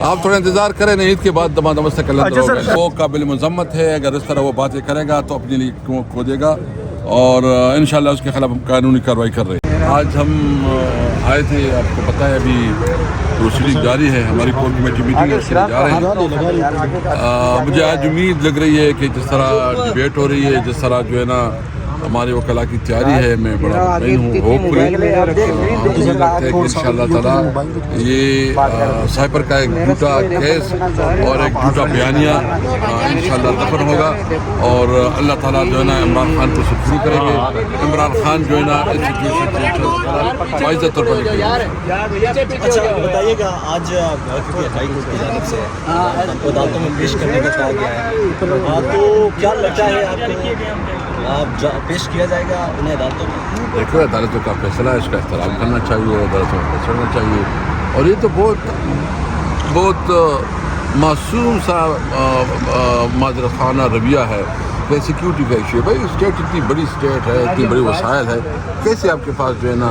آپ تھوڑا انتظار کریں نا، عید کے بعد دمادم سے وہ قابل مذمت ہے. اگر اس طرح وہ باتیں کرے گا تو اپنے لیے کھودے گا، اور انشاءاللہ اس کے خلاف ہم قانونی کارروائی کر رہے ہیں. آج ہم آئے تھے، آپ کو پتہ ہے ابھی پروسیڈنگ جاری ہے، ہماری کور کمیٹی میٹنگ ہے، اس کے لیے جا رہے ہیں. مجھے آج امید لگ رہی ہے کہ جس طرح ڈبیٹ ہو رہی ہے، جس طرح جو ہے نا ہمارے وکلاء کی تیاری ہے، میں بڑا مطمئن ہوں. ہوپفلی مجھے لگتا ہے کہ انشاءاللہ تعالیٰ یہ سائپر کا ایک جھوٹا کیس اور ایک جھوٹا بیانیہ انشاءاللہ دفن ہوگا، اور اللہ تعالیٰ جو ہے نا عمران خان کو سرخرو کریں گے. عمران خان جو ہے نا اس سچویشن سے باعزت طور پر نکلیں گے. اچھا بتائیے گا، آج ہائی کورٹ کی جانب سے عدالتوں میں پیش کرنے کا کہا گیا ہے، تو کیا لگتا ہے آپ پیش کیا جائے گا انہیں عدالتوں میں؟ دیکھو، عدالتوں کا فیصلہ ہے، اس کا احترام کرنا چاہیے، عدالتوں میں فیصلہ کرنا چاہیے. اور یہ تو بہت معصوم سا معذرت خانہ رویہ ہے کہ سیکیورٹی کا ایشو ہے. بھائی اسٹیٹ اتنی بڑی اسٹیٹ ہے، اتنی بڑی وسائل ہے، کیسے آپ کے پاس جو ہے نا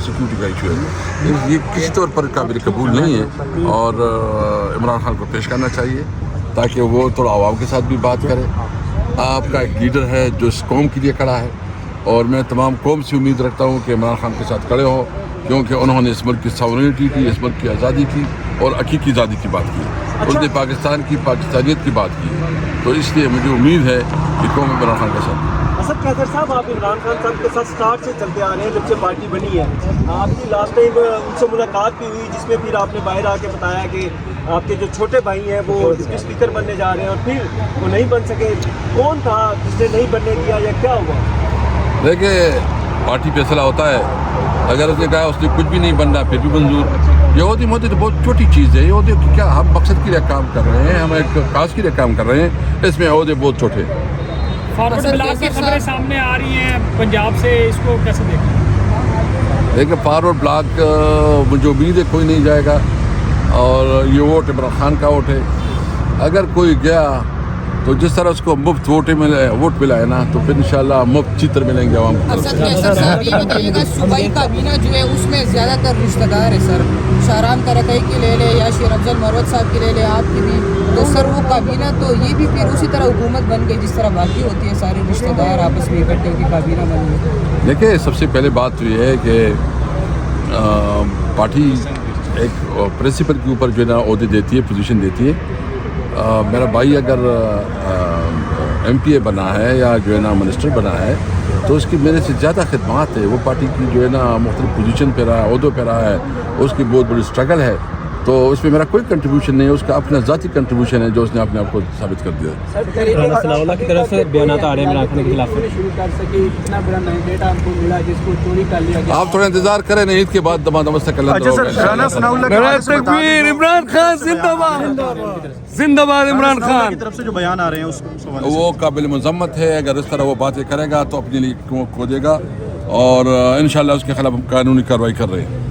سیکیورٹی کا ایشو ہے؟ یہ کسی طور پر قابل قبول نہیں ہے، اور عمران خان کو پیش کرنا چاہیے تاکہ وہ تھوڑا عوام کے ساتھ بھی بات کرے. آپ کا ایک لیڈر ہے جو اس قوم کے لیے کھڑا ہے، اور میں تمام قوم سے امید رکھتا ہوں کہ عمران خان کے ساتھ کھڑے ہوں، کیونکہ انہوں نے اس ملک کی ساورینٹی کی، اس ملک کی آزادی کی اور حقیقی آزادی کی بات کی. اس نے پاکستان کی پاکستانیت کی بات کی، تو اس لیے مجھے امید ہے کہ قوم عمران خان کے ساتھ. اسد قیصر صاحب، آپ عمران خان صاحب کے ساتھ اسٹارٹ سے چلتے آ رہے ہیں جب سے پارٹی بنی ہے. آپ کی لاسٹ ٹائم ان سے ملاقات بھی ہوئی، جس میں پھر آپ نے باہر آ کے بتایا کہ آپ کے جو چھوٹے بھائی ہیں وہ ڈپٹی اسپیکر بننے جا رہے ہیں، اور پھر وہ نہیں بن سکے. کون تھا جس نے نہیں بننے دیا یا کیا ہوا؟ دیکھیں، پارٹی فیصلہ ہوتا ہے. اگر اس نے کہا اس نے کچھ بھی نہیں بننا پھر بھی منظور. یہ عہدے موتی تو بہت چھوٹی چیز ہے. یہ عہدے کیا ہم مقصد کے لیے کام کر رہے ہیں، ہم ایک کاز کے لیے کام کر رہے ہیں، اس میں عہدے بہت چھوٹے. فارورڈ بلاک کی خبریں سامنے آ رہی ہیں پنجاب سے، اس کو کیسے دیکھیں؟ دیکھیں، فارورڈ بلاک مجھے امید ہے کوئی نہیں جائے گا، اور یہ ووٹ عمران خان کا ووٹ ہے. اگر کوئی گیا تو جس طرح اس کو مفت ووٹ ملا ہے نا، تو پھر انشاءاللہ مفت چتر ملیں گے عوام کو. اسد قیصر صاحب، یہ بتائیے گا صوبائی کابینہ جو ہے اس میں زیادہ تر رشتہ دار ہے سر. شاہرام ترکئی کی لے لے یا شیر افضل مروت صاحب کی لے لے، آپ کی بھی، تو سر وہ کابینہ تو یہ بھی پھر اسی طرح حکومت بن گئی جس طرح باقی ہوتی ہے، سارے رشتہ دار آپس میں اکٹھے ہو کے کابینہ بن گئی. دیکھیں، سب سے پہلے بات تو یہ ہے کہ پارٹی ایک پرنسپل کے اوپر جو ہے نا عہدے دیتی ہے، پوزیشن دیتی ہے. میرا بھائی اگر ایم پی اے بنا ہے یا جو ہے نا منسٹر بنا ہے، تو اس کی میرے سے زیادہ خدمات ہے. وہ پارٹی کی جو ہے نا مختلف پوزیشن پہ رہا ہے، عہدوں پہ رہا ہے، اس کی بہت بڑی اسٹرگل ہے. تو اس میں میرا کوئی کنٹریبیوشن نہیں ہے، اس کا اپنا ذاتی کنٹریبیوشن ہے جو اس نے اپنے آپ کو ثابت کر دیا. رانا ثناء اللہ کی طرف سے بیانات آ رہے ہیں عمران خان کے خلاف. آپ تھوڑا انتظار کریں نا، عید کے بعد دمادم سے عمران خان زندہ باد، زندہ باد عمران خان کی طرف سے جو بیان آ رہے ہیں اس وہ قابل مذمت ہے. اگر اس طرح وہ باتیں کرے گا تو اپنے لیے کھودے گا، اور انشاءاللہ اس کے خلاف ہم قانونی کارروائی کر رہے ہیں.